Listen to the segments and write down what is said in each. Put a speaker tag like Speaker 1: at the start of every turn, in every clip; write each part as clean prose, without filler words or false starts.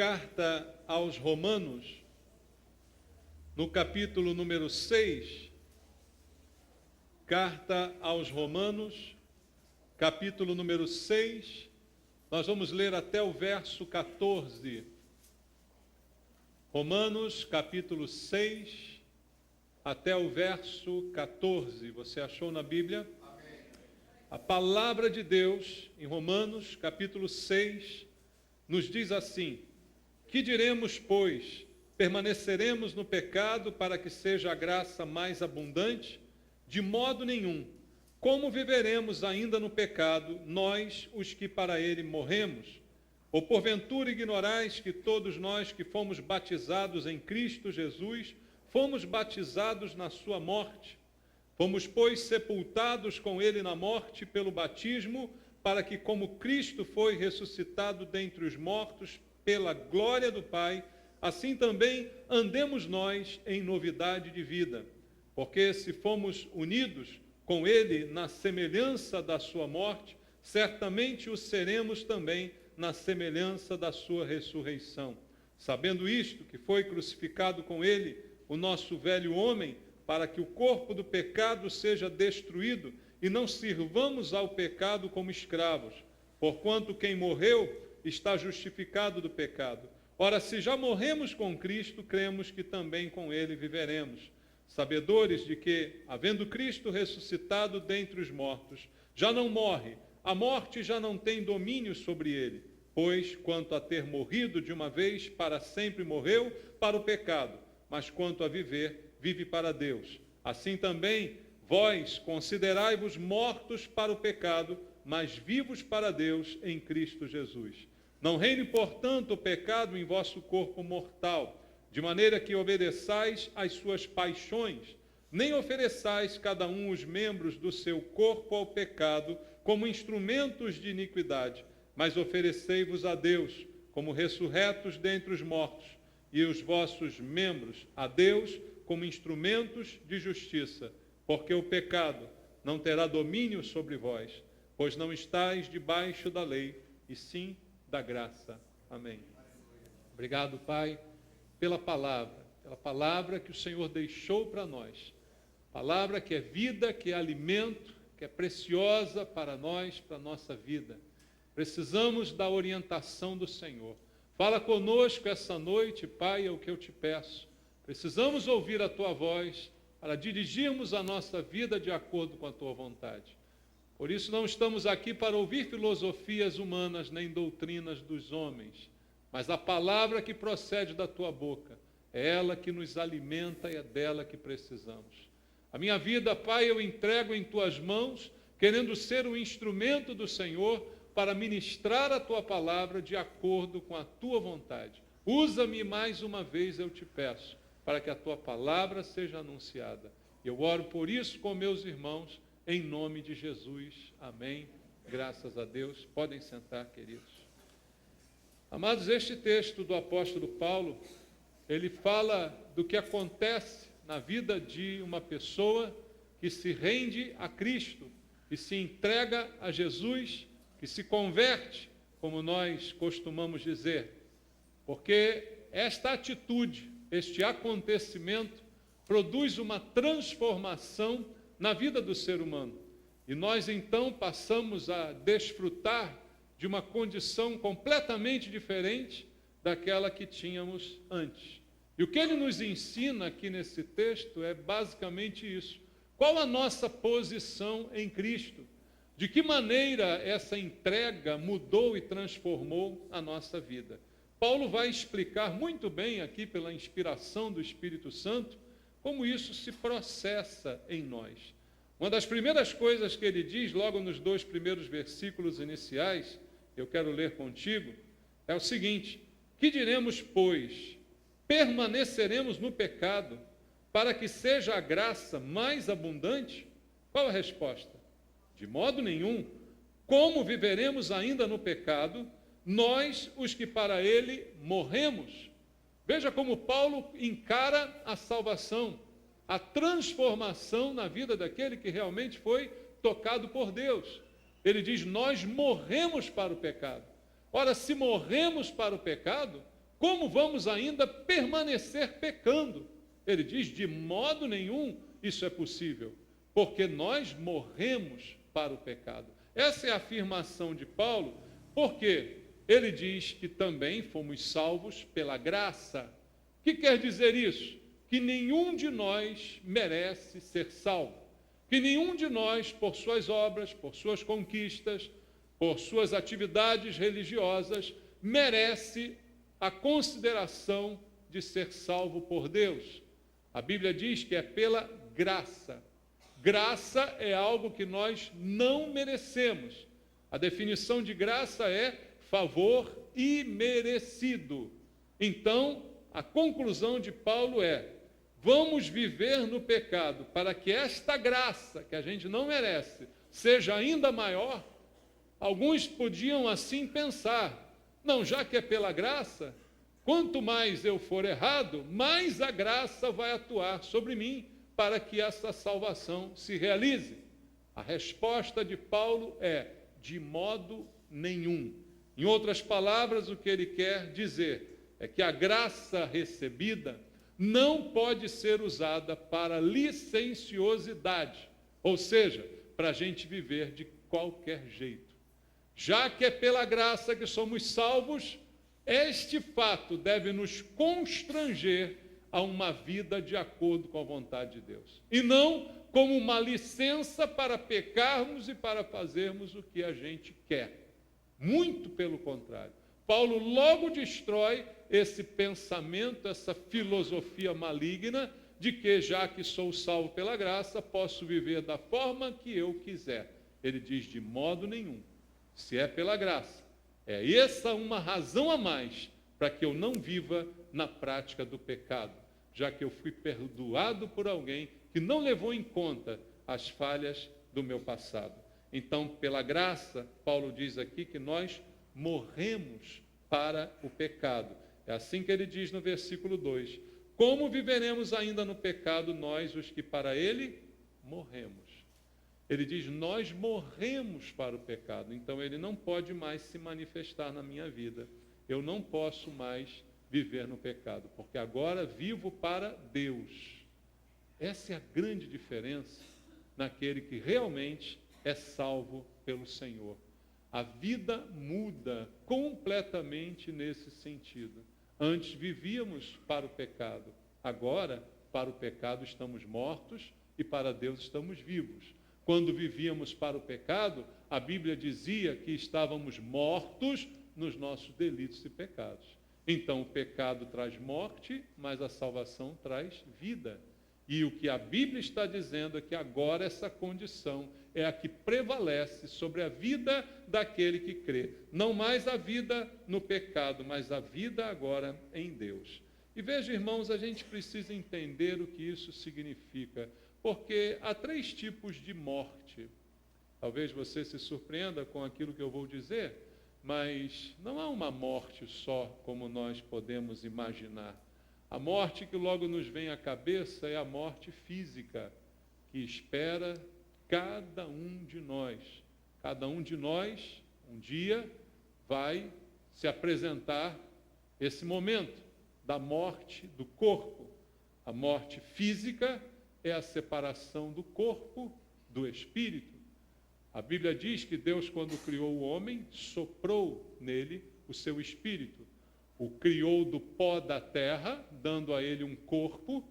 Speaker 1: carta aos Romanos, no capítulo número 6, carta aos Romanos, capítulo número 6, nós vamos ler até o verso 14. Romanos, capítulo 6, até o verso 14. Você achou na Bíblia?
Speaker 2: Amém.
Speaker 1: A palavra de Deus, em Romanos, capítulo 6, nos diz assim: que diremos, pois? Permaneceremos no pecado para que seja a graça mais abundante? De modo nenhum. Como viveremos ainda no pecado, nós, os que para ele morremos? Ou porventura ignorais que todos nós que fomos batizados em Cristo Jesus, fomos batizados na sua morte? Fomos, pois, sepultados com ele na morte pelo batismo, para que, como Cristo foi ressuscitado dentre os mortos pela glória do Pai, assim também andemos nós em novidade de vida. Porque se fomos unidos com ele na semelhança da sua morte, certamente o seremos também na semelhança da sua ressurreição. Sabendo isto, que foi crucificado com ele o nosso velho homem, para que o corpo do pecado seja destruído, e não sirvamos ao pecado como escravos, porquanto quem morreu está justificado do pecado. Ora, se já morremos com Cristo, cremos que também com ele viveremos, sabedores de que, havendo Cristo ressuscitado dentre os mortos, já não morre, a morte já não tem domínio sobre ele, pois, quanto a ter morrido de uma vez, para sempre morreu para o pecado, mas quanto a viver, vive para Deus. Assim também, vós considerai-vos mortos para o pecado, mas vivos para Deus em Cristo Jesus. Não reine, portanto, o pecado em vosso corpo mortal, de maneira que obedeçais às suas paixões, nem ofereçais cada um os membros do seu corpo ao pecado como instrumentos de iniquidade, mas oferecei-vos a Deus como ressurretos dentre os mortos, e os vossos membros a Deus como instrumentos de justiça, porque o pecado não terá domínio sobre vós, pois não estáis debaixo da lei, e sim da graça. Amém. Obrigado, Pai, pela palavra que o Senhor deixou para nós, palavra que é vida, que é alimento, que é preciosa para nós, para a nossa vida. Precisamos da orientação do Senhor. Fala conosco essa noite, Pai, é o que eu te peço. Precisamos ouvir a Tua voz para dirigirmos a nossa vida de acordo com a Tua vontade. Por isso não estamos aqui para ouvir filosofias humanas nem doutrinas dos homens, mas a palavra que procede da Tua boca, é ela que nos alimenta e é dela que precisamos. A minha vida, Pai, eu entrego em Tuas mãos, querendo ser um instrumento do Senhor para ministrar a Tua palavra de acordo com a Tua vontade. Usa-me mais uma vez, eu te peço, para que a Tua palavra seja anunciada. Eu oro por isso com meus irmãos, em nome de Jesus. Amém. Graças a Deus. Podem sentar, queridos. Amados, este texto do apóstolo Paulo, ele fala do que acontece na vida de uma pessoa que se rende a Cristo, que se entrega a Jesus, que se converte, como nós costumamos dizer. Porque esta atitude, este acontecimento, produz uma transformação na vida do ser humano. E nós então passamos a desfrutar de uma condição completamente diferente daquela que tínhamos antes. E o que ele nos ensina aqui nesse texto é basicamente isso. Qual a nossa posição em Cristo? De que maneira essa entrega mudou e transformou a nossa vida? Paulo vai explicar muito bem aqui, pela inspiração do Espírito Santo, como isso se processa em nós. Uma das primeiras coisas que ele diz, logo nos 2 primeiros versículos iniciais, eu quero ler contigo, é o seguinte: que diremos, pois? Permaneceremos no pecado para que seja a graça mais abundante? Qual a resposta? De modo nenhum. Como viveremos ainda no pecado, nós, os que para ele morremos? Veja como Paulo encara a salvação, a transformação na vida daquele que realmente foi tocado por Deus. Ele diz: nós morremos para o pecado. Ora, se morremos para o pecado, como vamos ainda permanecer pecando? Ele diz, de modo nenhum isso é possível, porque nós morremos para o pecado. Essa é a afirmação de Paulo, porque ele diz que também fomos salvos pela graça. O que quer dizer isso? Que nenhum de nós merece ser salvo. Que nenhum de nós, por suas obras, por suas conquistas, por suas atividades religiosas, merece a consideração de ser salvo por Deus. A Bíblia diz que é pela graça. Graça é algo que nós não merecemos. A definição de graça é favor imerecido. Então, a conclusão de Paulo é: vamos viver no pecado para que esta graça, que a gente não merece, seja ainda maior. Alguns podiam assim pensar: não, já que é pela graça, quanto mais eu for errado, mais a graça vai atuar sobre mim para que essa salvação se realize. A resposta de Paulo é: de modo nenhum. Em outras palavras, o que ele quer dizer é que a graça recebida não pode ser usada para licenciosidade, ou seja, para a gente viver de qualquer jeito. Já que é pela graça que somos salvos, este fato deve nos constranger a uma vida de acordo com a vontade de Deus, e não como uma licença para pecarmos e para fazermos o que a gente quer. Muito pelo contrário. Paulo logo destrói esse pensamento, essa filosofia maligna de que, já que sou salvo pela graça, posso viver da forma que eu quiser. Ele diz: de modo nenhum. Se é pela graça, é essa uma razão a mais para que eu não viva na prática do pecado, já que eu fui perdoado por alguém que não levou em conta as falhas do meu passado. Então, pela graça, Paulo diz aqui que nós morremos para o pecado. É assim que ele diz no versículo 2: como viveremos ainda no pecado nós, os que para ele morremos? Ele diz: nós morremos para o pecado, então ele não pode mais se manifestar na minha vida. Eu não posso mais viver no pecado, porque agora vivo para Deus. Essa é a grande diferença naquele que realmente é salvo pelo Senhor. A vida muda completamente nesse sentido. Antes vivíamos para o pecado, agora para o pecado estamos mortos e para Deus estamos vivos. Quando vivíamos para o pecado, a Bíblia dizia que estávamos mortos nos nossos delitos e pecados. Então o pecado traz morte, mas a salvação traz vida. E o que a Bíblia está dizendo é que agora essa condição é a que prevalece sobre a vida daquele que crê. Não mais a vida no pecado, mas a vida agora em Deus. E veja, irmãos, a gente precisa entender o que isso significa, porque há 3 tipos de morte. Talvez você se surpreenda com aquilo que eu vou dizer, mas não há uma morte só como nós podemos imaginar. A morte que logo nos vem à cabeça é a morte física, que espera cada um de nós. Cada um de nós, um dia, vai se apresentar esse momento da morte do corpo. A morte física é a separação do corpo do espírito. A Bíblia diz que Deus, quando criou o homem, soprou nele o seu espírito. O criou do pó da terra, dando a ele um corpo,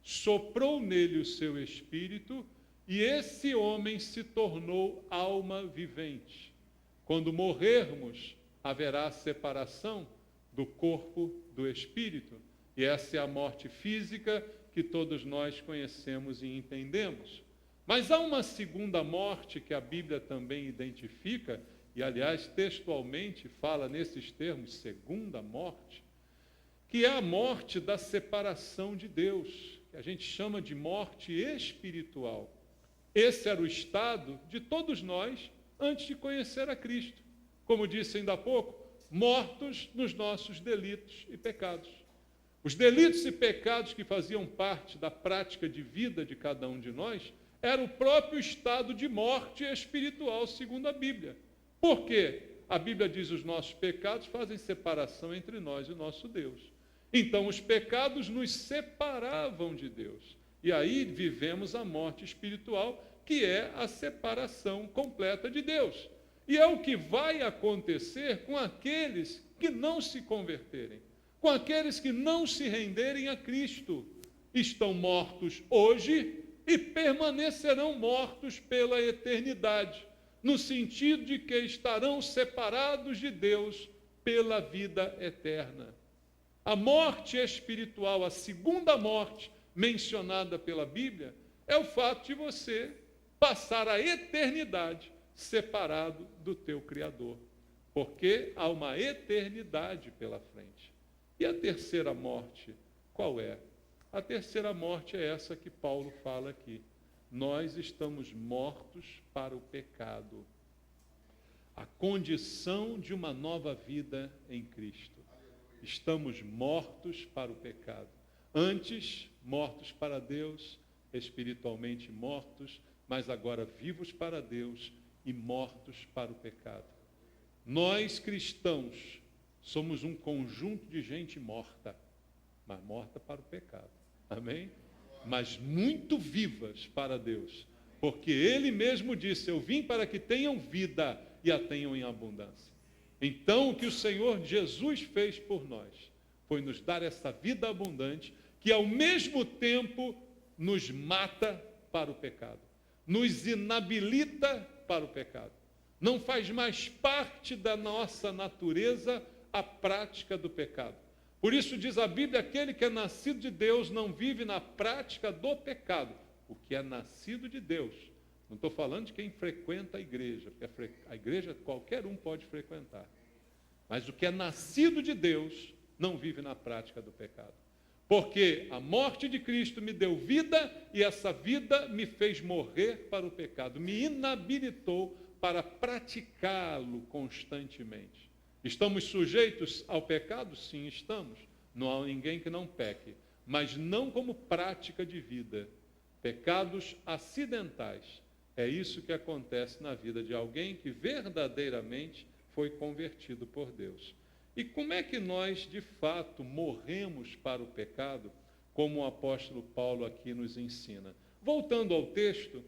Speaker 1: soprou nele o seu espírito, e esse homem se tornou alma vivente. Quando morrermos, haverá separação do corpo do espírito. E essa é a morte física que todos nós conhecemos e entendemos. Mas há uma segunda morte que a Bíblia também identifica, e, aliás, textualmente fala nesses termos, segunda morte, que é a morte da separação de Deus, que a gente chama de morte espiritual. Esse era o estado de todos nós antes de conhecer a Cristo. Como disse ainda há pouco, mortos nos nossos delitos e pecados. Os delitos e pecados que faziam parte da prática de vida de cada um de nós era o próprio estado de morte espiritual, segundo a Bíblia. Por quê? a Bíblia diz: os nossos pecados fazem separação entre nós e o nosso Deus. Então, os pecados nos separavam de Deus. E aí vivemos a morte espiritual, que é a separação completa de Deus. E é o que vai acontecer com aqueles que não se converterem, com aqueles que não se renderem a Cristo. Estão mortos hoje e permanecerão mortos pela eternidade, no sentido de que estarão separados de Deus pela vida eterna. A morte espiritual, a segunda morte mencionada pela Bíblia, é o fato de você passar a eternidade separado do teu Criador, porque há uma eternidade pela frente. E a terceira morte, qual é? A terceira morte é essa que Paulo fala aqui. Nós estamos mortos para o pecado. A condição de uma nova vida em Cristo. Estamos mortos para o pecado. Antes, mortos para Deus, espiritualmente mortos, mas agora vivos para Deus e mortos para o pecado. Nós, cristãos, somos um conjunto de gente morta, mas morta para o pecado. Amém? Mas muito vivas para Deus, porque Ele mesmo disse: eu vim para que tenham vida e a tenham em abundância. Então, o que o Senhor Jesus fez por nós foi nos dar essa vida abundante, que ao mesmo tempo nos mata para o pecado, nos inabilita para o pecado. Não faz mais parte da nossa natureza a prática do pecado. Por isso diz a Bíblia: aquele que é nascido de Deus não vive na prática do pecado. O que é nascido de Deus. Não estou falando de quem frequenta a igreja, porque a igreja qualquer um pode frequentar. Mas o que é nascido de Deus não vive na prática do pecado. Porque a morte de Cristo me deu vida e essa vida me fez morrer para o pecado, me inabilitou para praticá-lo constantemente. Estamos sujeitos ao pecado? Sim, estamos. Não há ninguém que não peque, mas não como prática de vida. Pecados acidentais. É isso que acontece na vida de alguém que verdadeiramente foi convertido por Deus. E como é que nós, de fato, morremos para o pecado, como o apóstolo Paulo aqui nos ensina? Voltando ao texto,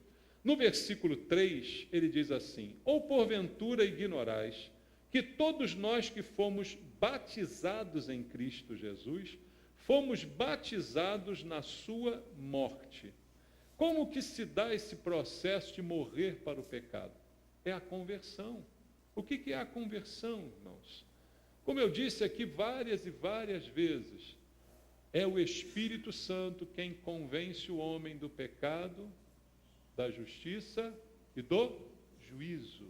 Speaker 1: no versículo 3, ele diz assim: ou porventura ignorais que todos nós que fomos batizados em Cristo Jesus, fomos batizados na sua morte. Como que se dá esse processo de morrer para o pecado? É a conversão. O que é a conversão, irmãos? Como eu disse aqui várias e várias vezes, é o Espírito Santo quem convence o homem do pecado, da justiça e do juízo.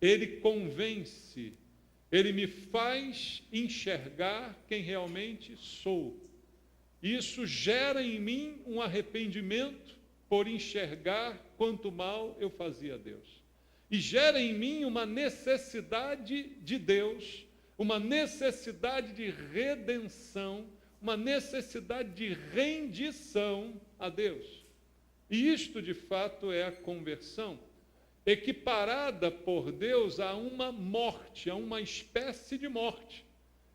Speaker 1: Ele convence, ele me faz enxergar quem realmente sou. Isso gera em mim um arrependimento por enxergar quanto mal eu fazia a Deus. E gera em mim uma necessidade de Deus, uma necessidade de redenção, uma necessidade de rendição a Deus. E isto, de fato, é a conversão, equiparada por Deus a uma morte, a uma espécie de morte.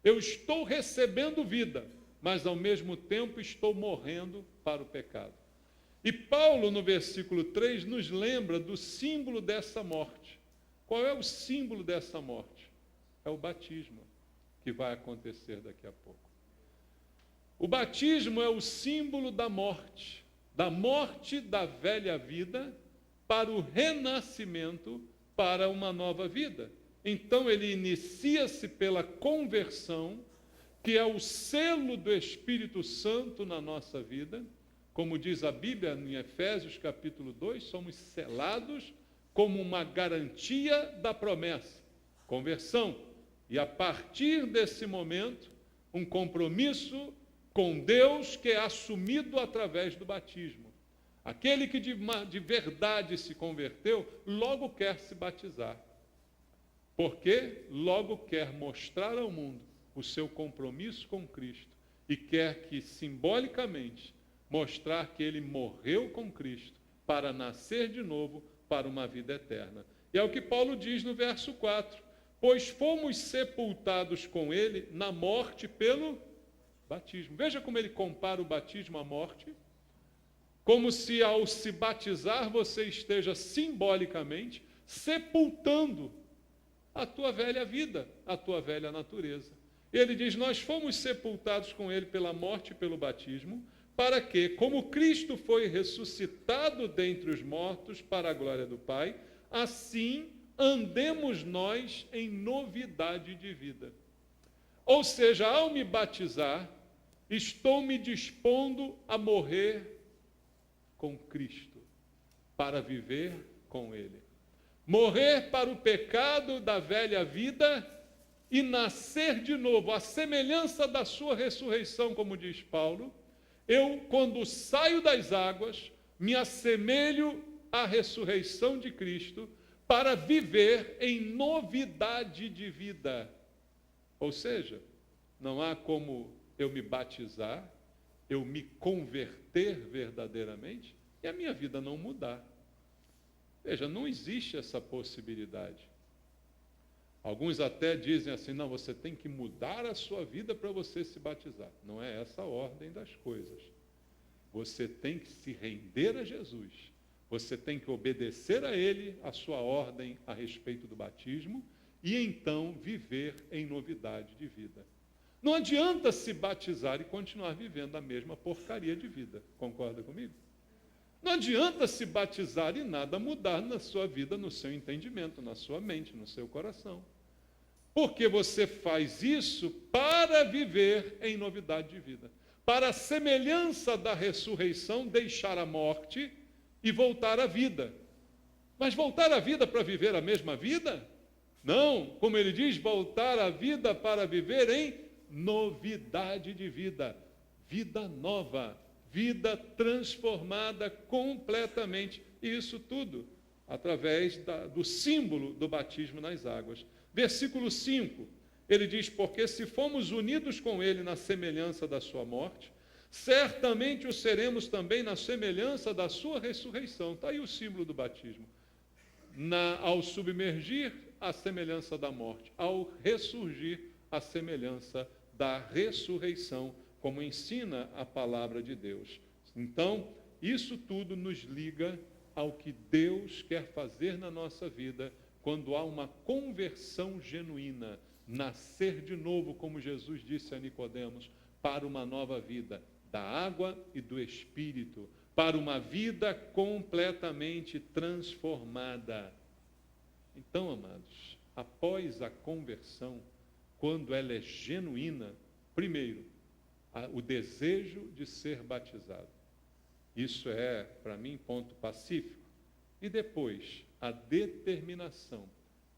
Speaker 1: Eu estou recebendo vida, mas ao mesmo tempo estou morrendo para o pecado. E Paulo, no versículo 3, nos lembra do símbolo dessa morte. Qual é o símbolo dessa morte? É o batismo, que vai acontecer daqui a pouco. O batismo é o símbolo da morte da velha vida, para o renascimento, para uma nova vida. Então ele inicia-se pela conversão, que é o selo do Espírito Santo na nossa vida. Como diz a Bíblia em Efésios capítulo 2, somos selados como uma garantia da promessa. Conversão. E a partir desse momento, um compromisso com Deus que é assumido através do batismo. Aquele que de verdade se converteu, logo quer se batizar. Porque logo quer mostrar ao mundo o seu compromisso com Cristo e quer que, simbolicamente, mostrar que ele morreu com Cristo para nascer de novo para uma vida eterna. E é o que Paulo diz no verso 4. pois fomos sepultados com ele na morte pelo batismo. Veja como ele compara o batismo à morte, como se ao se batizar você esteja simbolicamente sepultando a tua velha vida, a tua velha natureza. Ele diz, nós fomos sepultados com ele pela morte e pelo batismo, para que, como Cristo foi ressuscitado dentre os mortos para a glória do Pai, assim andemos nós em novidade de vida. Ou seja, ao me batizar, estou me dispondo a morrer com Cristo, para viver com Ele. Morrer para o pecado da velha vida e nascer de novo, à semelhança da sua ressurreição, como diz Paulo. Eu, quando saio das águas, me assemelho à ressurreição de Cristo para viver em novidade de vida. Ou seja, não há como eu me batizar, eu me converter verdadeiramente e a minha vida não mudar. Veja, não existe essa possibilidade. Alguns até dizem assim, não, você tem que mudar a sua vida para você se batizar. Não é essa a ordem das coisas. Você tem que se render a Jesus. Você tem que obedecer a Ele, a sua ordem a respeito do batismo, e então viver em novidade de vida. Não adianta se batizar e continuar vivendo a mesma porcaria de vida. Concorda comigo? Não adianta se batizar e nada mudar na sua vida, no seu entendimento, na sua mente, no seu coração. Porque você faz isso para viver em novidade de vida. Para a semelhança da ressurreição, deixar a morte e voltar à vida. Mas voltar à vida para viver a mesma vida? Não, como ele diz, voltar à vida para viver em novidade de vida. Vida nova. Vida transformada completamente. E isso tudo através do símbolo do batismo nas águas. Versículo 5, ele diz, porque se fomos unidos com ele na semelhança da sua morte, certamente o seremos também na semelhança da sua ressurreição. Está aí o símbolo do batismo. Ao submergir, a semelhança da morte. Ao ressurgir, a semelhança da ressurreição, como ensina a palavra de Deus. Então, isso tudo nos liga ao que Deus quer fazer na nossa vida quando há uma conversão genuína, nascer de novo, como Jesus disse a Nicodemos, para uma nova vida, da água e do Espírito, para uma vida completamente transformada. Então, amados, após a conversão, quando ela é genuína, primeiro, o desejo de ser batizado. Isso é, para mim, ponto pacífico. E depois, a determinação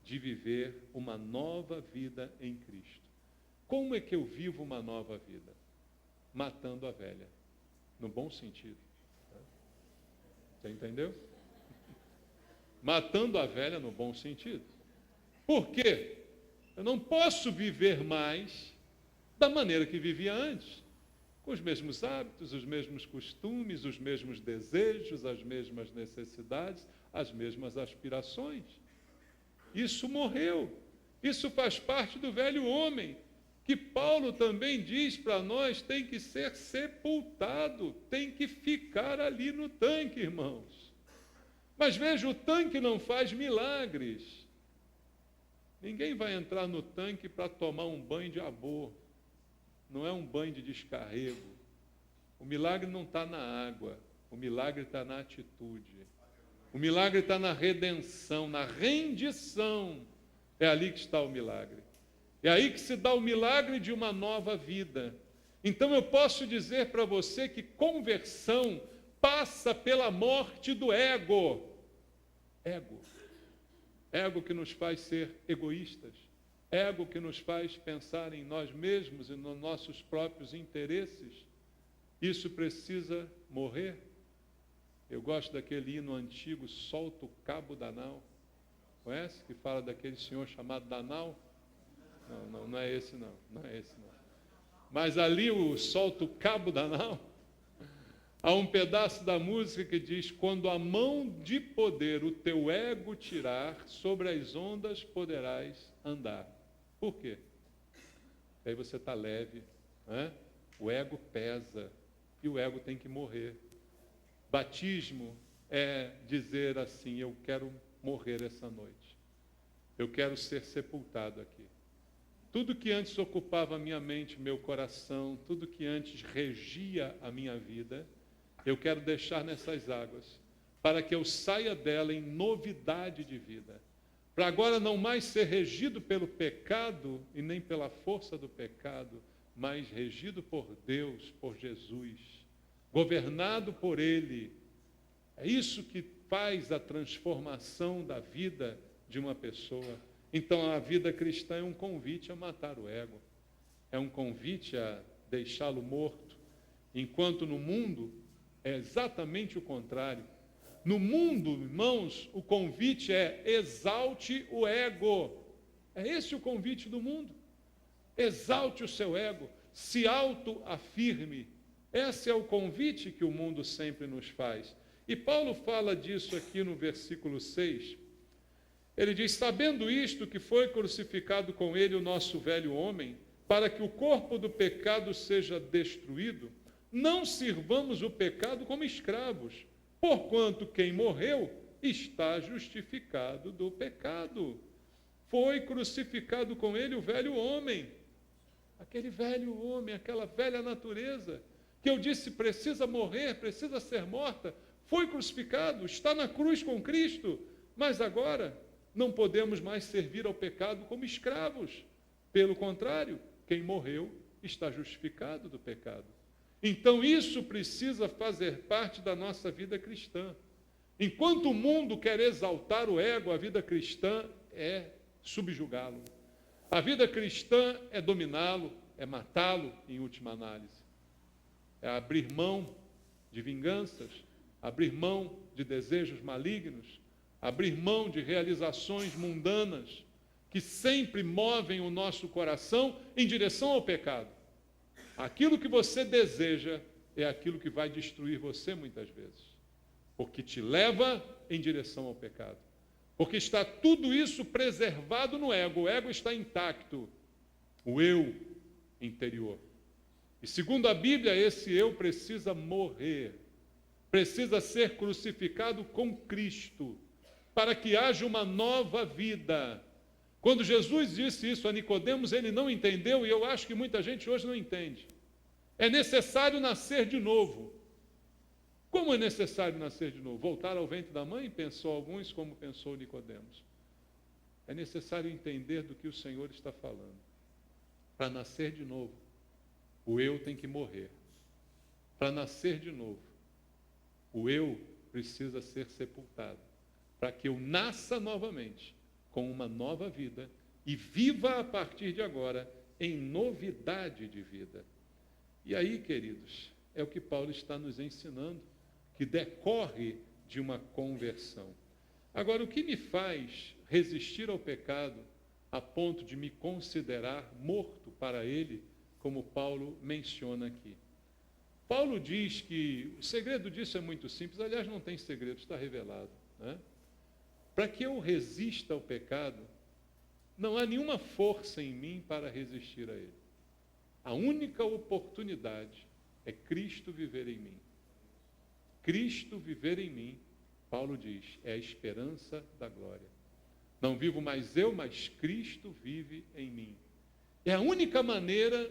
Speaker 1: de viver uma nova vida em Cristo. Como é que eu vivo uma nova vida? Matando a velha, no bom sentido. Você entendeu? Matando a velha no bom sentido. Por quê? Eu não posso viver mais da maneira que vivia antes. Com os mesmos hábitos, os mesmos costumes, os mesmos desejos, as mesmas necessidades, as mesmas aspirações. Isso morreu. Isso faz parte do velho homem, que Paulo também diz para nós, tem que ser sepultado, tem que ficar ali no tanque, irmãos. Mas veja, o tanque não faz milagres. Ninguém vai entrar no tanque para tomar um banho de amor. Não é um banho de descarrego. O milagre não está na água, o milagre está na atitude. O milagre está na redenção, na rendição. É ali que está o milagre. É aí que se dá o milagre de uma nova vida. Então eu posso dizer para você que conversão passa pela morte do ego. Ego. Ego que nos faz ser egoístas. Ego que nos faz pensar em nós mesmos e nos nossos próprios interesses. Isso precisa morrer. Eu gosto daquele hino antigo, Solta o Cabo da Nau. Conhece? Que fala daquele senhor chamado Danau? Não é esse não. Não é esse não. Mas ali o Solta o Cabo da Nau, há um pedaço da música que diz, quando a mão de poder o teu ego tirar, sobre as ondas poderás andar. Por quê? Aí você está leve, né? O ego pesa e o ego tem que morrer. Batismo é dizer assim: eu quero morrer essa noite. Eu quero ser sepultado aqui. Tudo que antes ocupava a minha mente, meu coração, tudo que antes regia a minha vida, eu quero deixar nessas águas, para que eu saia dela em novidade de vida. Para agora não mais ser regido pelo pecado e nem pela força do pecado, mas regido por Deus, por Jesus, governado por Ele. É isso que faz a transformação da vida de uma pessoa. Então a vida cristã é um convite a matar o ego, é um convite a deixá-lo morto, enquanto no mundo é exatamente o contrário. No mundo, irmãos, o convite é: exalte o ego. É esse o convite do mundo. Exalte o seu ego, se autoafirme. Esse é o convite que o mundo sempre nos faz. E Paulo fala disso aqui no versículo 6. Ele diz: sabendo isto, que foi crucificado com ele o nosso velho homem, para que o corpo do pecado seja destruído, não sirvamos o pecado como escravos, porquanto quem morreu está justificado do pecado. Foi crucificado com ele o velho homem, aquele velho homem, aquela velha natureza, que eu disse precisa morrer, precisa ser morta, foi crucificado, está na cruz com Cristo, mas agora não podemos mais servir ao pecado como escravos. Pelo contrário, quem morreu está justificado do pecado. Então isso precisa fazer parte da nossa vida cristã. Enquanto o mundo quer exaltar o ego, a vida cristã é subjugá-lo. A vida cristã é dominá-lo, é matá-lo em última análise. É abrir mão de vinganças, abrir mão de desejos malignos, abrir mão de realizações mundanas que sempre movem o nosso coração em direção ao pecado. Aquilo que você deseja é aquilo que vai destruir você muitas vezes, porque te leva em direção ao pecado. Porque está tudo isso preservado no ego, o ego está intacto, o eu interior. E segundo a Bíblia, esse eu precisa morrer, precisa ser crucificado com Cristo, para que haja uma nova vida. Quando Jesus disse isso a Nicodemos, ele não entendeu, e eu acho que muita gente hoje não entende. É necessário nascer de novo. Como é necessário nascer de novo? Voltar ao ventre da mãe, pensou alguns, como pensou Nicodemos. É necessário entender do que o Senhor está falando. Para nascer de novo, o eu tem que morrer. Para nascer de novo, o eu precisa ser sepultado, para que eu nasça novamente, com uma nova vida, e viva a partir de agora em novidade de vida. E aí, queridos, é o que Paulo está nos ensinando, que decorre de uma conversão. Agora, o que me faz resistir ao pecado a ponto de me considerar morto para ele, como Paulo menciona aqui? Paulo diz que o segredo disso é muito simples, aliás, não tem segredo, está revelado, né? Para que eu resista ao pecado, não há nenhuma força em mim para resistir a ele. A única oportunidade é Cristo viver em mim. Cristo viver em mim, Paulo diz, é a esperança da glória. Não vivo mais eu, mas Cristo vive em mim. É a única maneira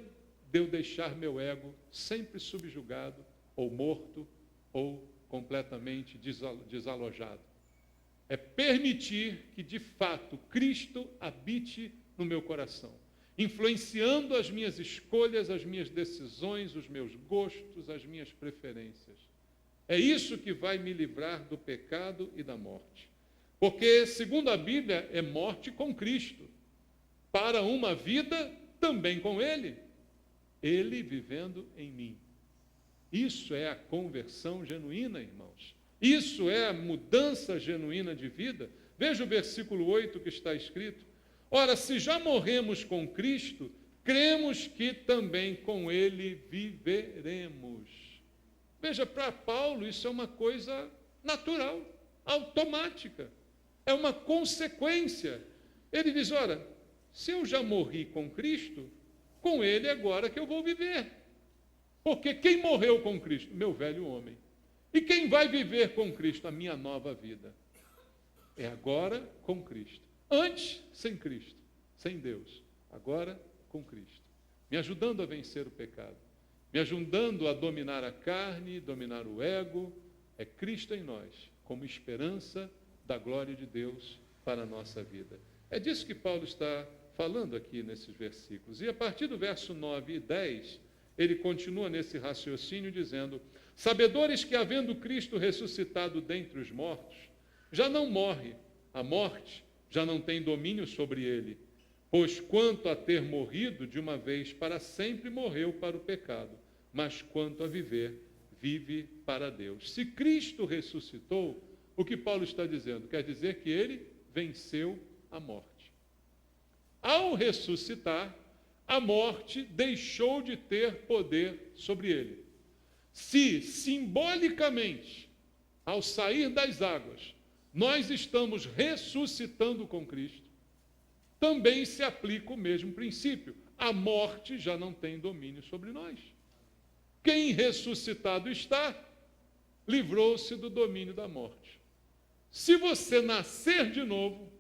Speaker 1: de eu deixar meu ego sempre subjugado, ou morto, ou completamente desalojado. É permitir que, de fato, Cristo habite no meu coração, influenciando as minhas escolhas, as minhas decisões, os meus gostos, as minhas preferências. É isso que vai me livrar do pecado e da morte. Porque, segundo a Bíblia, é morte com Cristo, para uma vida também com Ele, Ele vivendo em mim. Isso é a conversão genuína, irmãos. Isso é a mudança genuína de vida. Veja o versículo 8 que está escrito. Ora, se já morremos com Cristo, cremos que também com Ele viveremos. Veja, para Paulo isso é uma coisa natural, automática. É uma consequência. Ele diz, ora, Se eu já morri com Cristo, com Ele é agora que eu vou viver. Porque quem morreu com Cristo? Meu velho homem. E quem vai viver com Cristo? A minha nova vida. É agora com Cristo. Antes, sem Cristo, sem Deus. Agora, com Cristo. Me ajudando a vencer o pecado. Me ajudando a dominar a carne, dominar o ego. É Cristo em nós, como esperança da glória de Deus para a nossa vida. É disso que Paulo está falando aqui nesses versículos. E a partir do verso 9 e 10, ele continua nesse raciocínio dizendo: sabedores que, havendo Cristo ressuscitado dentre os mortos, já não morre, a morte já não tem domínio sobre ele, pois quanto a ter morrido de uma vez para sempre, morreu para o pecado, mas quanto a viver, vive para Deus. Se Cristo ressuscitou, o que Paulo está dizendo? Quer dizer que ele venceu a morte. Ao ressuscitar, a morte deixou de ter poder sobre ele. Se, simbolicamente, ao sair das águas, nós estamos ressuscitando com Cristo, também se aplica o mesmo princípio. A morte já não tem domínio sobre nós. Quem ressuscitado está, livrou-se do domínio da morte. Se você nascer de novo,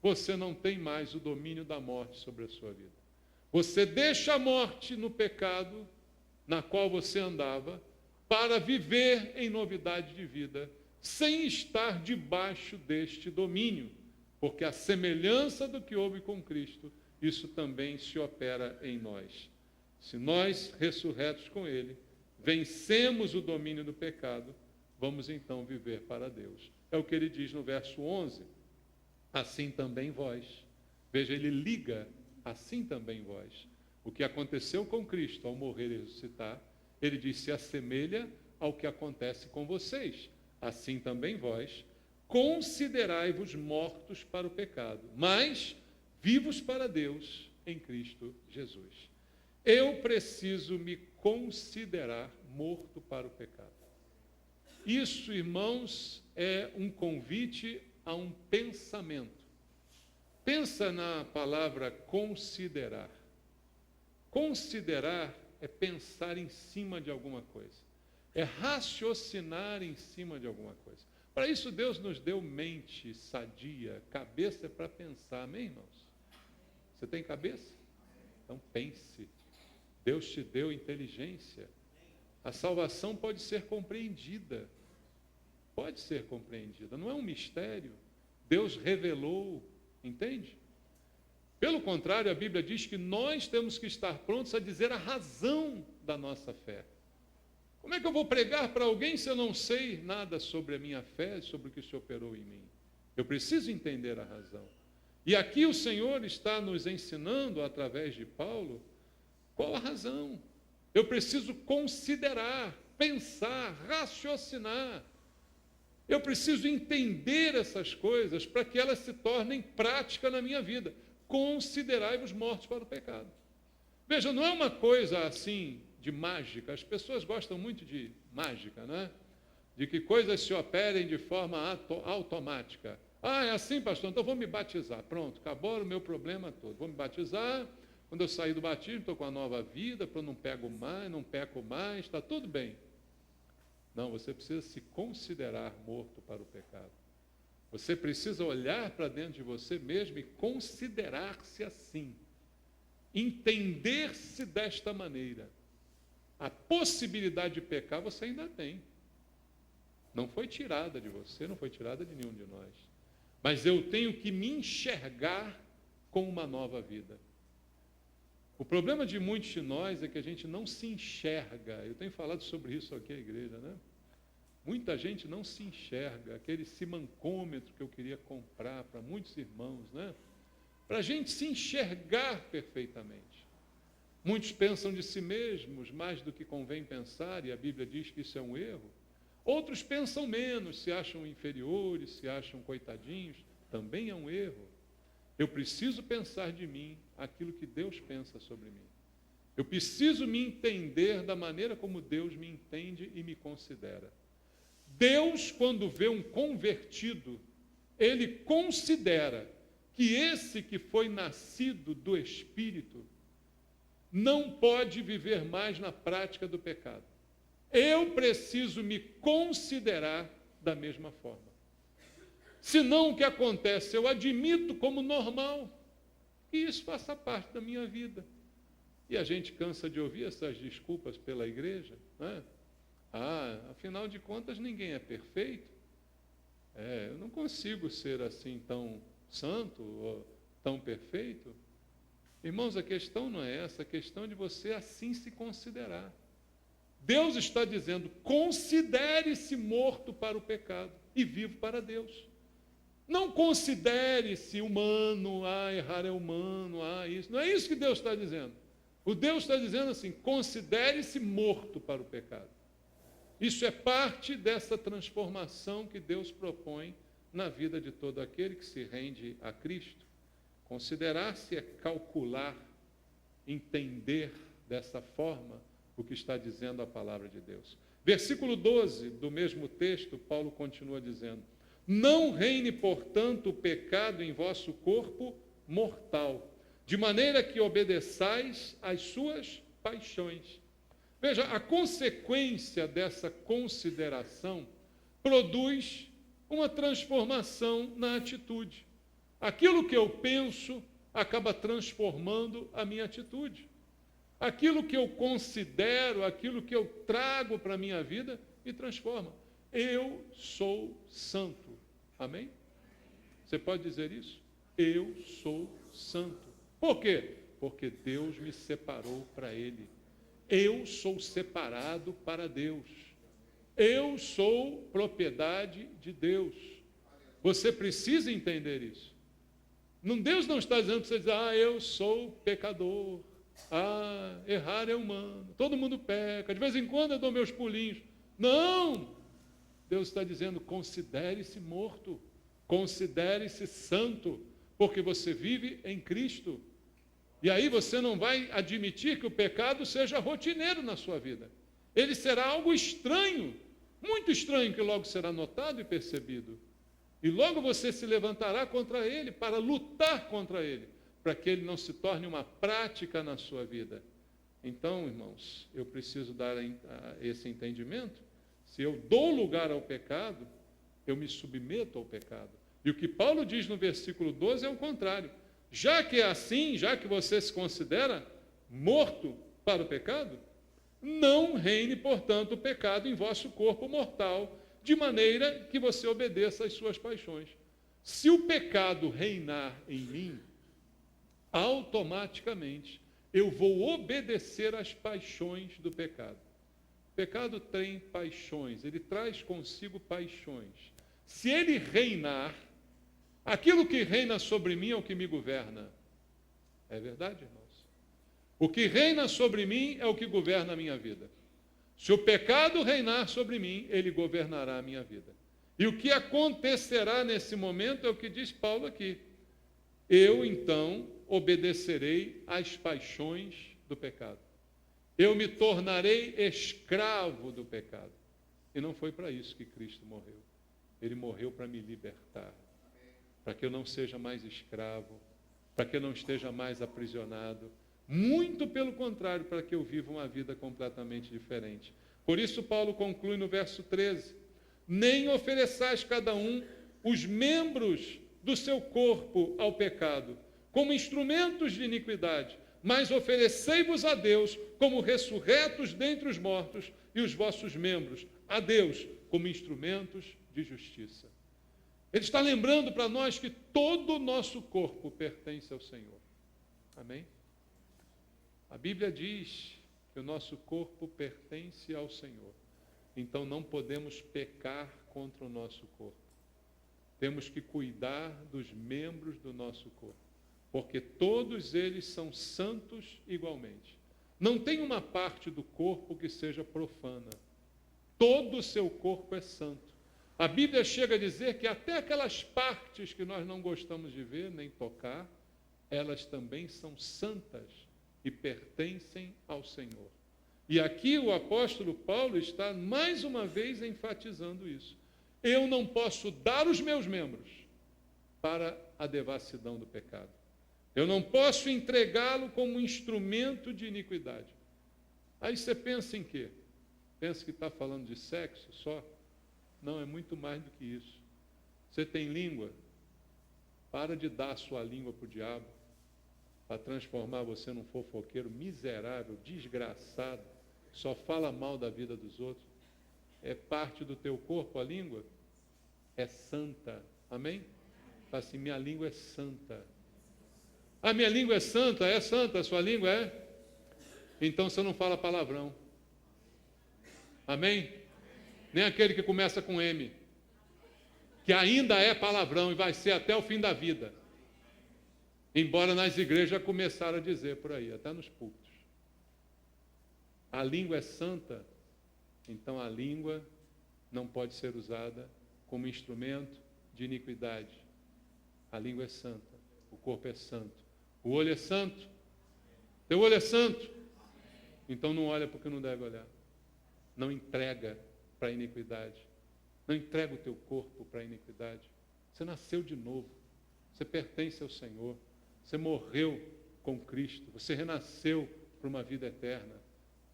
Speaker 1: você não tem mais o domínio da morte sobre a sua vida. Você deixa a morte no pecado na qual você andava para viver em novidade de vida, sem estar debaixo deste domínio, porque a semelhança do que houve com Cristo, isso também se opera em nós. Se nós, ressurretos com Ele, vencemos o domínio do pecado, vamos então viver para Deus. É o que ele diz no verso 11. Assim também vós. Veja, ele liga, assim também vós. O que aconteceu com Cristo ao morrer e ressuscitar, ele diz, se assemelha ao que acontece com vocês. Assim também vós, considerai-vos mortos para o pecado, mas vivos para Deus em Cristo Jesus. Eu preciso me considerar morto para o pecado. Isso, irmãos, é um convite a um pensamento. Pensa na palavra considerar. Considerar é pensar em cima de alguma coisa. É raciocinar em cima de alguma coisa. Para isso Deus nos deu mente sadia, cabeça para pensar, amém, irmãos? Você tem cabeça? Então pense. Deus te deu inteligência. A salvação pode ser compreendida. Pode ser compreendida. Não é um mistério. Deus revelou, entende? Pelo contrário, a Bíblia diz que nós temos que estar prontos a dizer a razão da nossa fé. Como é que eu vou pregar para alguém se eu não sei nada sobre a minha fé, sobre o que se operou em mim? Eu preciso entender a razão. E aqui o Senhor está nos ensinando, através de Paulo, qual a razão. Eu preciso considerar, pensar, raciocinar. Eu preciso entender essas coisas para que elas se tornem prática na minha vida. Considerai-vos mortos para o pecado. Veja, não é uma coisa assim de mágica. As pessoas gostam muito de mágica, né? De que coisas se operem de forma automática. Ah, é assim, pastor? Então vou me batizar. Pronto, acabou o meu problema todo. Vou me batizar. Quando eu sair do batismo, estou com a nova vida, eu não peco mais, está tudo bem. Não, você precisa se considerar morto para o pecado. Você precisa olhar para dentro de você mesmo e considerar-se assim. Entender-se desta maneira. A possibilidade de pecar você ainda tem. Não foi tirada de você, não foi tirada de nenhum de nós. Mas eu tenho que me enxergar com uma nova vida. O problema de muitos de nós é que a gente não se enxerga. Eu tenho falado sobre isso aqui à igreja, né? Muita gente não se enxerga. Aquele simancômetro que eu queria comprar para muitos irmãos, né? Para a gente se enxergar perfeitamente. Muitos pensam de si mesmos mais do que convém pensar, e a Bíblia diz que isso é um erro. Outros pensam menos, se acham inferiores, se acham coitadinhos. Também é um erro. Eu preciso pensar de mim aquilo que Deus pensa sobre mim. Eu preciso me entender da maneira como Deus me entende e me considera. Deus, quando vê um convertido, Ele considera que esse que foi nascido do Espírito não pode viver mais na prática do pecado. Eu preciso me considerar da mesma forma. Senão, o que acontece? Eu admito como normal que isso faça parte da minha vida. E a gente cansa de ouvir essas desculpas pela igreja, né? Afinal de contas, ninguém é perfeito. Eu não consigo ser assim tão santo ou tão perfeito. Irmãos, a questão não é essa, a questão é de você assim se considerar. Deus está dizendo, considere-se morto para o pecado e vivo para Deus. Não considere-se humano, errar é humano, isso. Não é isso que Deus está dizendo. O Deus está dizendo assim, considere-se morto para o pecado. Isso é parte dessa transformação que Deus propõe na vida de todo aquele que se rende a Cristo. Considerar-se é calcular, entender dessa forma o que está dizendo a palavra de Deus. Versículo 12 do mesmo texto, Paulo continua dizendo, não reine, portanto, o pecado em vosso corpo mortal, de maneira que obedeçais às suas paixões. Veja, a consequência dessa consideração produz uma transformação na atitude. Aquilo que eu penso acaba transformando a minha atitude. Aquilo que eu considero, aquilo que eu trago para a minha vida, me transforma. Eu sou santo. Amém? Você pode dizer isso? Eu sou santo. Por quê? Porque Deus me separou para Ele. Eu sou separado para Deus. Eu sou propriedade de Deus. Você precisa entender isso. Deus não está dizendo para você dizer, eu sou pecador. Errar é humano. Todo mundo peca. De vez em quando eu dou meus pulinhos. Não! Deus está dizendo, considere-se morto. Considere-se santo. Porque você vive em Cristo. E aí você não vai admitir que o pecado seja rotineiro na sua vida. Ele será algo estranho, muito estranho, que logo será notado e percebido. E logo você se levantará contra ele, para lutar contra ele, para que ele não se torne uma prática na sua vida. Então, irmãos, eu preciso dar esse entendimento. Se eu dou lugar ao pecado, eu me submeto ao pecado. E o que Paulo diz no versículo 12 é o contrário. Já que é assim, já que você se considera morto para o pecado, não reine, portanto, o pecado em vosso corpo mortal, de maneira que você obedeça às suas paixões. Se o pecado reinar em mim, automaticamente eu vou obedecer às paixões do pecado. O pecado tem paixões, ele traz consigo paixões. Se ele reinar, aquilo que reina sobre mim é o que me governa. É verdade, irmãos? O que reina sobre mim é o que governa a minha vida. Se o pecado reinar sobre mim, ele governará a minha vida. E o que acontecerá nesse momento é o que diz Paulo aqui. Eu, então, obedecerei às paixões do pecado. Eu me tornarei escravo do pecado. E não foi para isso que Cristo morreu. Ele morreu para me libertar. Para que eu não seja mais escravo, para que eu não esteja mais aprisionado. Muito pelo contrário, para que eu viva uma vida completamente diferente. Por isso, Paulo conclui no verso 13: nem ofereçais cada um os membros do seu corpo ao pecado, como instrumentos de iniquidade, mas oferecei-vos a Deus como ressurretos dentre os mortos, e os vossos membros a Deus como instrumentos de justiça. Ele está lembrando para nós que todo o nosso corpo pertence ao Senhor. Amém? A Bíblia diz que o nosso corpo pertence ao Senhor. Então não podemos pecar contra o nosso corpo. Temos que cuidar dos membros do nosso corpo, porque todos eles são santos igualmente. Não tem uma parte do corpo que seja profana. Todo o seu corpo é santo. A Bíblia chega a dizer que até aquelas partes que nós não gostamos de ver nem tocar, elas também são santas e pertencem ao Senhor. E aqui o apóstolo Paulo está mais uma vez enfatizando isso. Eu não posso dar os meus membros para a devassidão do pecado. Eu não posso entregá-lo como instrumento de iniquidade. Aí você pensa em quê? Pensa que está falando de sexo só? Não, é muito mais do que isso. Você tem língua? Para de dar a sua língua para o diabo, para transformar você num fofoqueiro miserável, desgraçado, só fala mal da vida dos outros. É parte do teu corpo a língua? É santa. Amém? Fala assim, minha língua é santa. A minha língua é santa? É santa, a sua língua é? Então você não fala palavrão. Amém? Nem aquele que começa com M, que ainda é palavrão e vai ser até o fim da vida. Embora nas igrejas já começaram a dizer por aí, até nos púlpitos. A língua é santa, então a língua não pode ser usada como instrumento de iniquidade. A língua é santa, o corpo é santo, o olho é santo, teu olho é santo. Então não olha porque não deve olhar. Não entrega para a iniquidade. Não entrega o teu corpo para a iniquidade. Você nasceu de novo. Você pertence ao Senhor. Você morreu com Cristo. Você renasceu para uma vida eterna.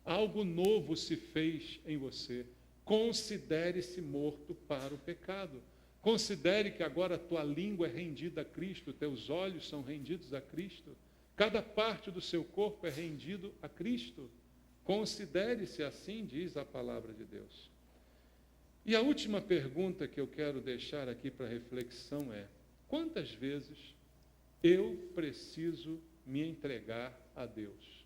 Speaker 1: Algo novo se fez em você. Considere-se morto para o pecado. Considere que agora a tua língua é rendida a Cristo, teus olhos são rendidos a Cristo. Cada parte do seu corpo é rendido a Cristo. Considere-se assim, diz a palavra de Deus. E a última pergunta que eu quero deixar aqui para reflexão é: quantas vezes eu preciso me entregar a Deus?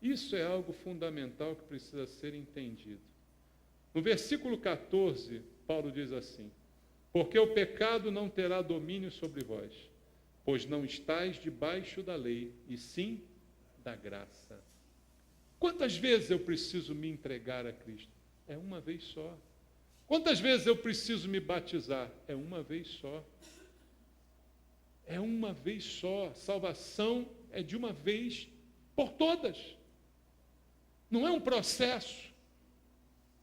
Speaker 1: Isso é algo fundamental que precisa ser entendido. No versículo 14, Paulo diz assim: porque o pecado não terá domínio sobre vós, pois não estáis debaixo da lei, e sim da graça. Quantas vezes eu preciso me entregar a Cristo? É uma vez só. Quantas vezes eu preciso me batizar? É uma vez só. É uma vez só. Salvação é de uma vez por todas. Não é um processo.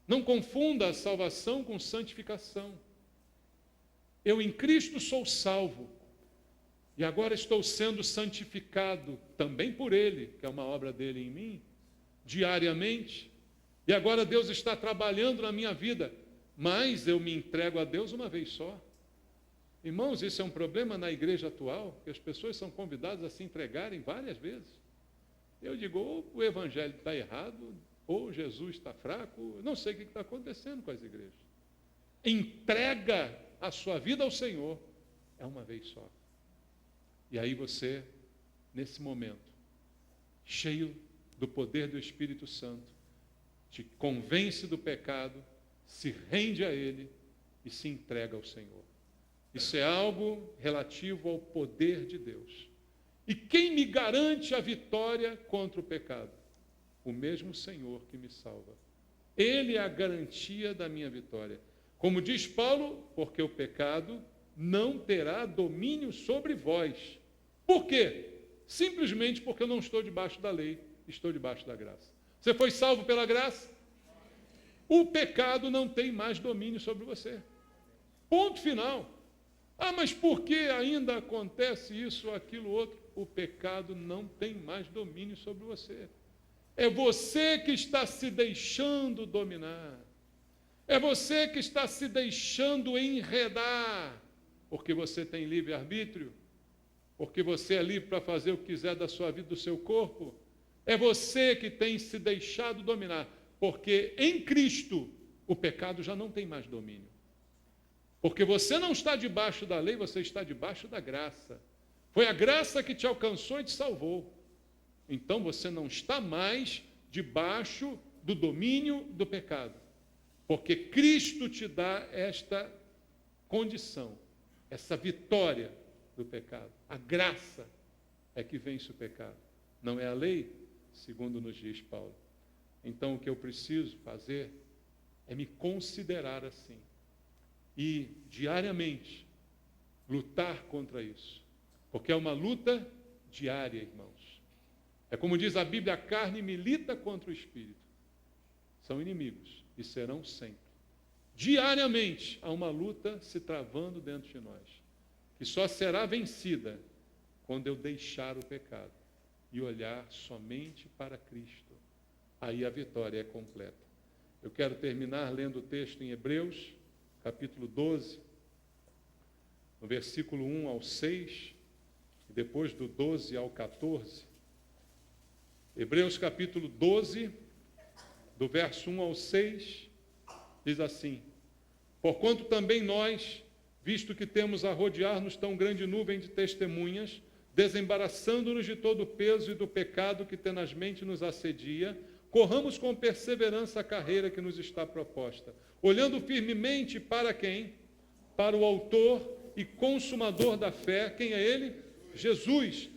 Speaker 1: Não confunda a salvação com santificação. Eu em Cristo sou salvo. E agora estou sendo santificado também por Ele, que é uma obra dele em mim, diariamente. E agora Deus está trabalhando na minha vida. Mas eu me entrego a Deus uma vez só. Irmãos, isso é um problema na igreja atual, que as pessoas são convidadas a se entregarem várias vezes. Eu digo, ou o evangelho está errado, ou Jesus está fraco, não sei o que está acontecendo com as igrejas. Entrega a sua vida ao Senhor, é uma vez só. E aí você, nesse momento, cheio do poder do Espírito Santo, te convence do pecado, se rende a Ele e se entrega ao Senhor. Isso é algo relativo ao poder de Deus. E quem me garante a vitória contra o pecado? O mesmo Senhor que me salva. Ele é a garantia da minha vitória. Como diz Paulo, porque o pecado não terá domínio sobre vós. Por quê? Simplesmente porque eu não estou debaixo da lei, estou debaixo da graça. Você foi salvo pela graça? O pecado não tem mais domínio sobre você. Ponto final. Ah, mas por que ainda acontece isso ou aquilo outro? O pecado não tem mais domínio sobre você. É você que está se deixando dominar. É você que está se deixando enredar. Porque você tem livre-arbítrio. Porque você é livre para fazer o que quiser da sua vida, do seu corpo. É você que tem se deixado dominar. Porque em Cristo o pecado já não tem mais domínio. Porque você não está debaixo da lei, você está debaixo da graça. Foi a graça que te alcançou e te salvou. Então você não está mais debaixo do domínio do pecado. Porque Cristo te dá esta condição, essa vitória do pecado. A graça é que vence o pecado. Não é a lei, segundo nos diz Paulo. Então, o que eu preciso fazer é me considerar assim. E, diariamente, lutar contra isso. Porque é uma luta diária, irmãos. É como diz a Bíblia, a carne milita contra o espírito. São inimigos e serão sempre. Diariamente, há uma luta se travando dentro de nós. e só será vencida quando eu deixar o pecado e olhar somente para Cristo. Aí a vitória é completa. Eu quero terminar lendo o texto em Hebreus, capítulo 12, no versículo 1 ao 6, e depois do 12 ao 14. Hebreus capítulo 12, do verso 1 ao 6, diz assim: porquanto também nós, visto que temos a rodear-nos tão grande nuvem de testemunhas, desembaraçando-nos de todo o peso e do pecado que tenazmente nos assedia, corramos com perseverança a carreira que nos está proposta, olhando firmemente para quem? Para o autor e consumador da fé. Quem é ele? Jesus,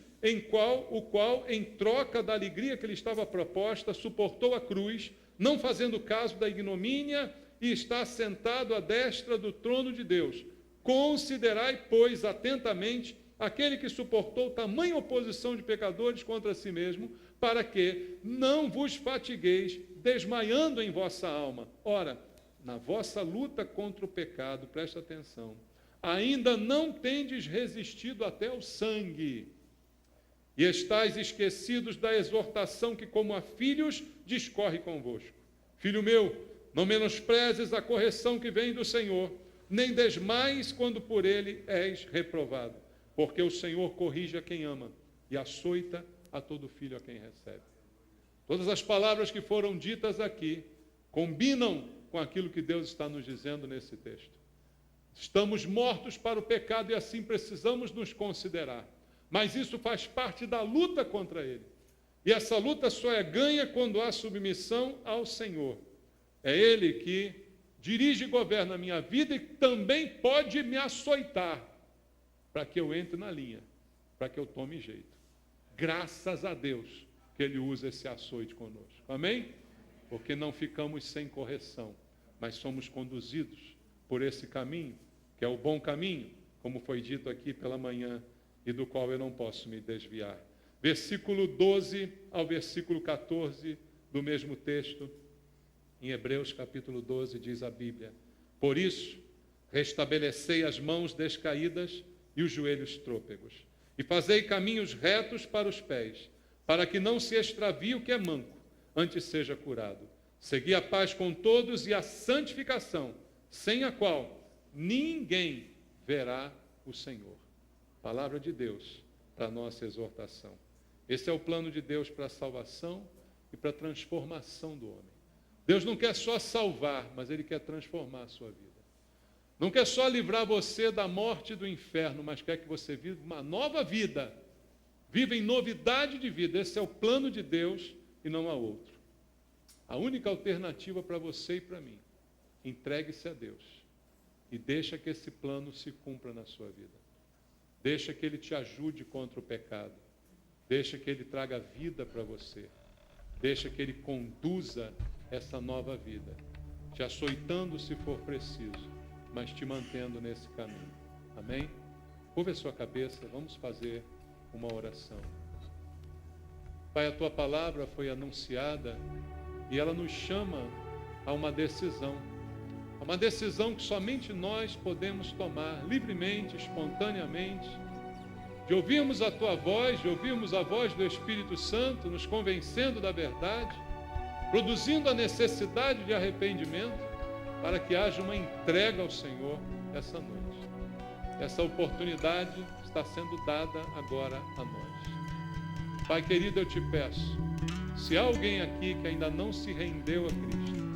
Speaker 1: o qual, em troca da alegria que lhe estava proposta, suportou a cruz, não fazendo caso da ignomínia, e está sentado à destra do trono de Deus. Considerai, pois, atentamente aquele que suportou tamanha oposição de pecadores contra si mesmo, para que não vos fatigueis, desmaiando em vossa alma. Ora, na vossa luta contra o pecado, presta atenção, ainda não tendes resistido até o sangue, e estáis esquecidos da exortação que, como a filhos, discorre convosco. Filho meu, não menosprezes a correção que vem do Senhor, nem desmais quando por ele és reprovado, porque o Senhor corrige a quem ama e açoita a todo filho a quem recebe. Todas as palavras que foram ditas aqui combinam com aquilo que Deus está nos dizendo nesse texto. Estamos mortos para o pecado e assim precisamos nos considerar. Mas isso faz parte da luta contra ele. E essa luta só é ganha quando há submissão ao Senhor. É Ele que dirige e governa a minha vida e também pode me açoitar para que eu entre na linha, para que eu tome jeito. Graças a Deus que Ele usa esse açoite conosco. Amém? Porque não ficamos sem correção, mas somos conduzidos por esse caminho, que é o bom caminho, como foi dito aqui pela manhã, e do qual eu não posso me desviar. Versículo 12 ao versículo 14 do mesmo texto, em Hebreus capítulo 12, diz a Bíblia: por isso, restabelecei as mãos descaídas e os joelhos trôpegos, e fazei caminhos retos para os pés, para que não se extravie o que é manco, antes seja curado. Segui a paz com todos e a santificação, sem a qual ninguém verá o Senhor. Palavra de Deus para a nossa exortação. Esse é o plano de Deus para a salvação e para a transformação do homem. Deus não quer só salvar, mas Ele quer transformar a sua vida. Não quer só livrar você da morte e do inferno, mas quer que você viva uma nova vida. Viva em novidade de vida. Esse é o plano de Deus e não há outro. A única alternativa para você e para mim: entregue-se a Deus e deixa que esse plano se cumpra na sua vida. Deixa que Ele te ajude contra o pecado. Deixa que Ele traga vida para você. Deixa que Ele conduza essa nova vida, te açoitando se for preciso, mas te mantendo nesse caminho. Amém? Curva a sua cabeça, vamos fazer uma oração. Pai, a Tua palavra foi anunciada e ela nos chama a uma decisão. A uma decisão que somente nós podemos tomar livremente, espontaneamente, de ouvirmos a Tua voz, de ouvirmos a voz do Espírito Santo, nos convencendo da verdade, produzindo a necessidade de arrependimento, para que haja uma entrega ao Senhor essa noite. Essa oportunidade está sendo dada agora a nós. Pai querido, eu te peço, se há alguém aqui que ainda não se rendeu a Cristo,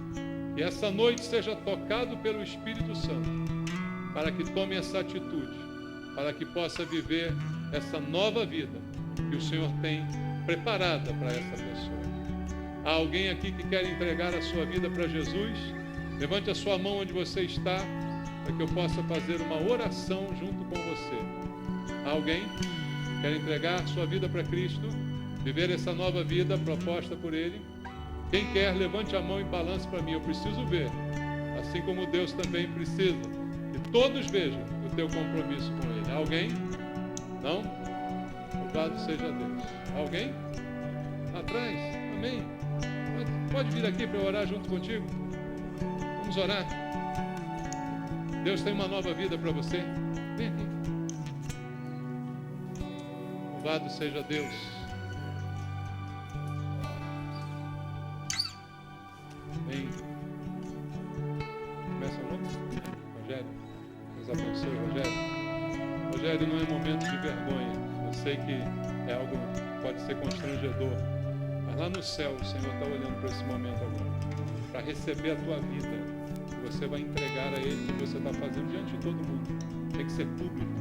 Speaker 1: que essa noite seja tocado pelo Espírito Santo, para que tome essa atitude, para que possa viver essa nova vida que o Senhor tem preparada para essa pessoa. Há alguém aqui que quer entregar a sua vida para Jesus? Levante a sua mão onde você está, para que eu possa fazer uma oração junto com você. Há alguém que quer entregar a sua vida para Cristo, viver essa nova vida proposta por Ele? Quem quer, levante a mão e balance para mim. Eu preciso ver, assim como Deus também precisa, que todos vejam o teu compromisso com Ele. Há alguém? Não? Louvado seja Deus. Há alguém? Lá atrás? Amém? Pode vir aqui para eu orar junto contigo? Vamos orar. Deus tem uma nova vida para você. Vem aqui. Louvado seja Deus. Amém. Começa o nome? Rogério. Deus abençoe, Rogério. Rogério, não é momento de vergonha. Eu sei que é algo que pode ser constrangedor. Mas lá no céu, o Senhor está olhando para esse momento agora. Para receber a tua vida. Que você vai entregar a Ele o que você está fazendo diante de todo mundo. Tem que ser público.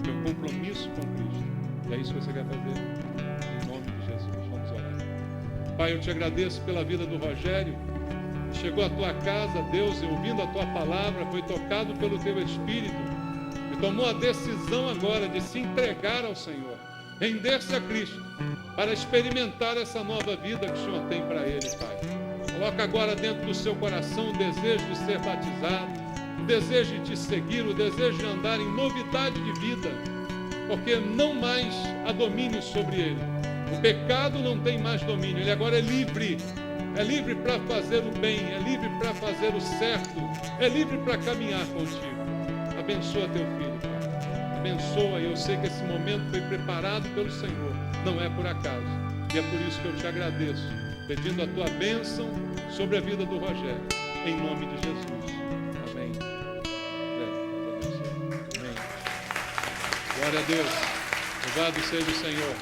Speaker 1: Tem um compromisso com Cristo. E é isso que você quer fazer? Em nome de Jesus. Vamos orar. Pai, eu te agradeço pela vida do Rogério. Chegou à tua casa, Deus, e ouvindo a tua palavra, foi tocado pelo teu Espírito e tomou a decisão agora de se entregar ao Senhor, render-se a Cristo, para experimentar essa nova vida que o Senhor tem para ele, Pai. Coloca agora dentro do seu coração o desejo de ser batizado, o desejo de te seguir, o desejo de andar em novidade de vida, porque não mais há domínio sobre ele. O pecado não tem mais domínio, ele agora é livre. É livre para fazer o bem, é livre para fazer o certo, é livre para caminhar contigo. Abençoa teu filho, Pai. Abençoa, e eu sei que esse momento foi preparado pelo Senhor, não é por acaso. E é por isso que eu te agradeço, pedindo a tua bênção sobre a vida do Rogério, em nome de Jesus. Amém. Amém. Glória a Deus. Louvado seja o Senhor.